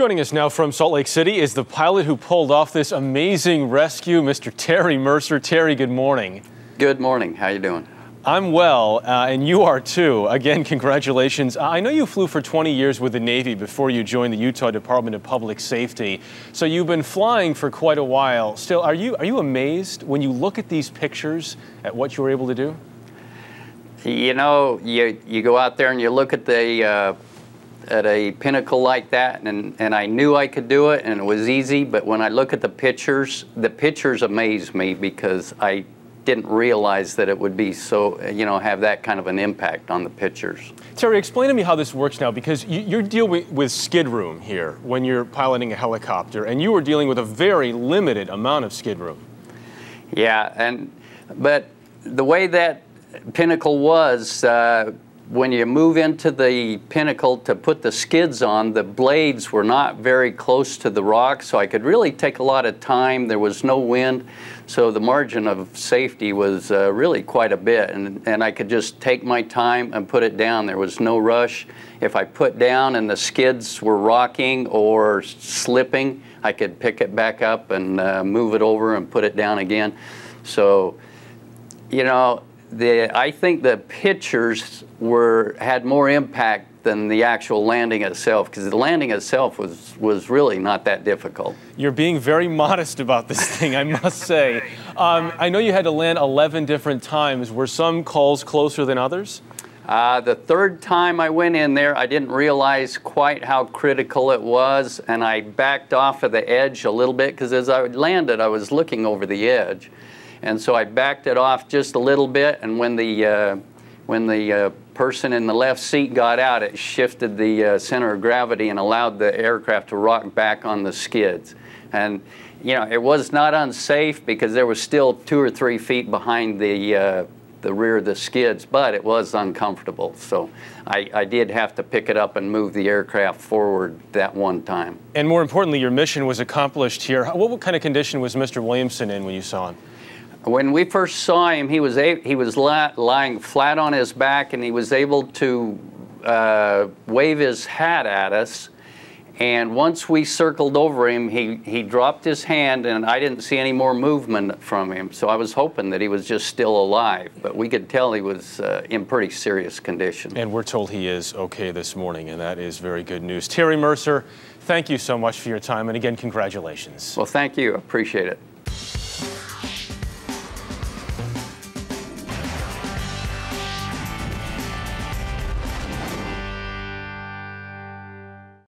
Joining us now from Salt Lake City is the pilot who pulled off this amazing rescue, Mr. Terry Mercer. Terry, good morning. Good morning. How you doing? I'm well, and you are too. Again, congratulations. I know you flew for 20 years with the Navy before you joined the Utah Department of Public Safety, so you've been flying for quite a while. Still, are you amazed when you look at these pictures at what you were able to do? You know, you go out there and you look at the at a pinnacle like that, and I knew I could do it, and it was easy. But when I look at the pictures amaze me because I didn't realize that it would be so, have that kind of an impact on the pictures. Terry, explain to me how this works now, because you're dealing with skid room here when you're piloting a helicopter, and you were dealing with a very limited amount of skid room. Yeah, but the way that pinnacle was, when you move into the pinnacle to put the skids on, the blades were not very close to the rock, so I could really take a lot of time. There was no wind, so the margin of safety was really quite a bit, and I could just take my time and put it down. There was no rush. If I put down and the skids were rocking or slipping, I could pick it back up and move it over and put it down again. So, I think the pictures had more impact than the actual landing itself, because the landing itself was really not that difficult. You're being very modest about this thing, I must say. I know you had to land 11 different times. Were some calls closer than others? The third time I went in there, I didn't realize quite how critical it was, and I backed off of the edge a little bit, because as I landed, I was looking over the edge. And so I backed it off just a little bit, and when the person in the left seat got out, it shifted the center of gravity and allowed the aircraft to rock back on the skids. And it was not unsafe, because there was still 2 or 3 feet behind the rear of the skids, but it was uncomfortable. So I did have to pick it up and move the aircraft forward that one time. And more importantly, your mission was accomplished here. What kind of condition was Mr. Williamson in when you saw him? When we first saw him, he was lying flat on his back, and he was able to wave his hat at us. And once we circled over him, he dropped his hand, and I didn't see any more movement from him. So I was hoping that he was just still alive, but we could tell he was in pretty serious condition. And we're told he is okay this morning, and that is very good news. Terry Mercer, thank you so much for your time, and again, congratulations. Well, thank you. I appreciate it.